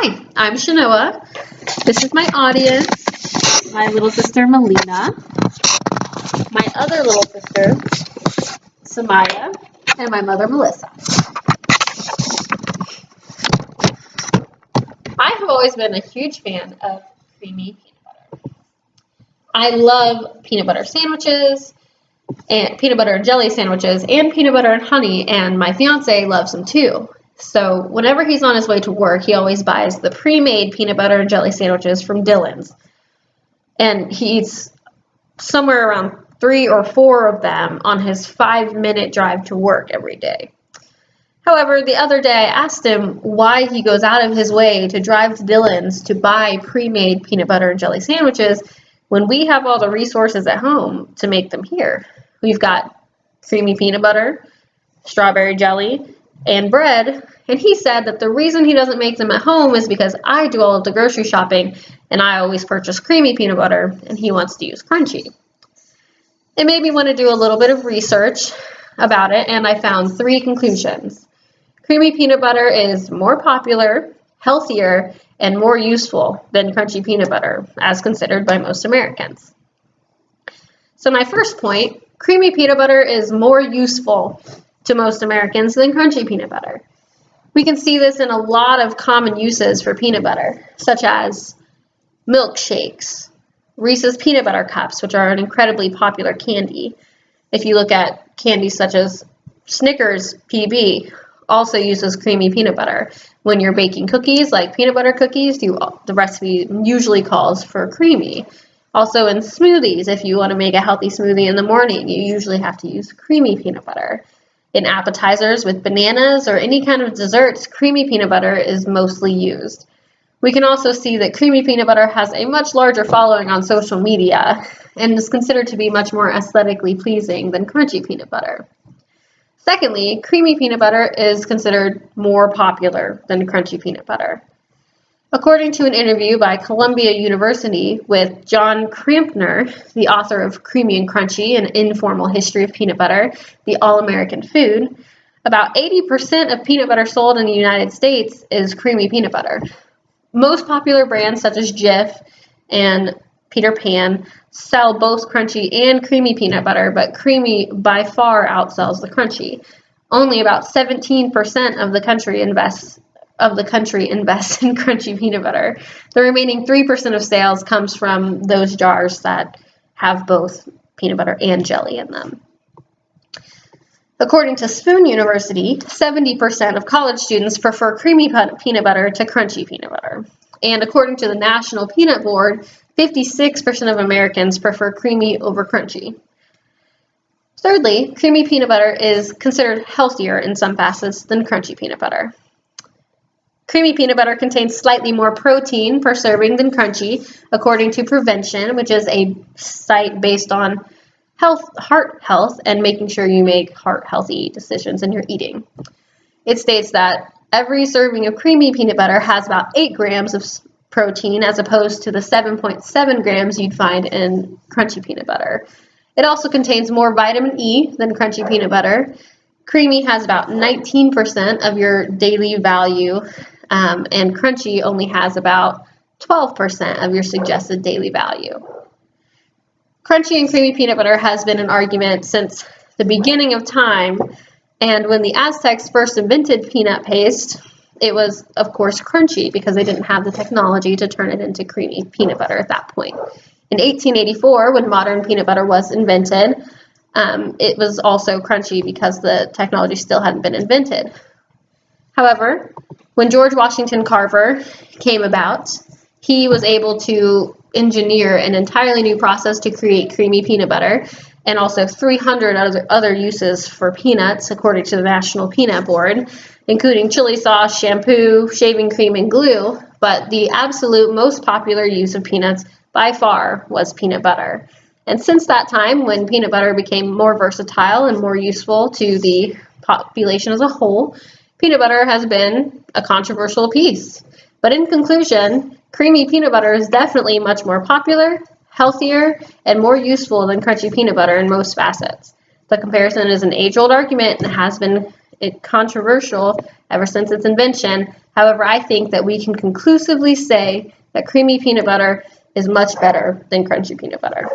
Hi, I'm Shanoa. This is my audience, my little sister Melina, my other little sister Samaya, and my mother Melissa. I have always been a huge fan of creamy peanut butter. I love peanut butter sandwiches, and peanut butter and jelly sandwiches, and peanut butter and honey, and my fiance loves them too. So whenever he's on his way to work, he always buys the pre-made peanut butter and jelly sandwiches from Dillon's. And he eats somewhere around 3 or 4 of them on his 5-minute drive to work every day. However, the other day I asked him why he goes out of his way to drive to Dillon's to buy pre-made peanut butter and jelly sandwiches when we have all the resources at home to make them here. We've got creamy peanut butter, strawberry jelly, and bread, and he said that the reason he doesn't make them at home is because I do all of the grocery shopping and I always purchase creamy peanut butter and he wants to use crunchy. It made me want to do a little bit of research about it, and I found 3 conclusions. Creamy peanut butter is more popular, healthier, and more useful than crunchy peanut butter, as considered by most Americans. So my first point, creamy peanut butter is more useful to most Americans than crunchy peanut butter. We can see this in a lot of common uses for peanut butter, such as milkshakes, Reese's peanut butter cups, which are an incredibly popular candy. If you look at candies such as Snickers PB, also uses creamy peanut butter. When you're baking cookies, like peanut butter cookies, the recipe usually calls for creamy. Also in smoothies, if you want to make a healthy smoothie in the morning, you usually have to use creamy peanut butter. In appetizers with bananas or any kind of desserts, creamy peanut butter is mostly used. We can also see that creamy peanut butter has a much larger following on social media and is considered to be much more aesthetically pleasing than crunchy peanut butter. Secondly, creamy peanut butter is considered more popular than crunchy peanut butter. According to an interview by Columbia University with John Crampner, the author of Creamy and Crunchy, An Informal History of Peanut Butter, the All-American Food, about 80% of peanut butter sold in the United States is creamy peanut butter. Most popular brands such as Jif and Peter Pan sell both crunchy and creamy peanut butter, but creamy by far outsells the crunchy. Only about 17% of the country invests in crunchy peanut butter. The remaining 3% of sales comes from those jars that have both peanut butter and jelly in them. According to Spoon University, 70% of college students prefer creamy peanut butter to crunchy peanut butter. And according to the National Peanut Board, 56% of Americans prefer creamy over crunchy. Thirdly, creamy peanut butter is considered healthier in some facets than crunchy peanut butter. Creamy peanut butter contains slightly more protein per serving than crunchy, according to Prevention, which is a site based on heart health and making sure you make heart-healthy decisions in your eating. It states that every serving of creamy peanut butter has about 8 grams of protein as opposed to the 7.7 grams you'd find in crunchy peanut butter. It also contains more vitamin E than crunchy peanut butter. Creamy has about 19% of your daily value, and crunchy only has about 12% of your suggested daily value. Crunchy and creamy peanut butter has been an argument since the beginning of time, and when the Aztecs first invented peanut paste, it was, of course, crunchy because they didn't have the technology to turn it into creamy peanut butter at that point. In 1884, when modern peanut butter was invented, it was also crunchy because the technology still hadn't been invented. However, when George Washington Carver came about, he was able to engineer an entirely new process to create creamy peanut butter, and also 300 other uses for peanuts, according to the National Peanut Board, including chili sauce, shampoo, shaving cream, and glue. But the absolute most popular use of peanuts by far was peanut butter. And since that time, when peanut butter became more versatile and more useful to the population as a whole, peanut butter has been a controversial piece. But in conclusion, creamy peanut butter is definitely much more popular, healthier, and more useful than crunchy peanut butter in most facets. The comparison is an age-old argument and has been controversial ever since its invention. However, I think that we can conclusively say that creamy peanut butter is much better than crunchy peanut butter.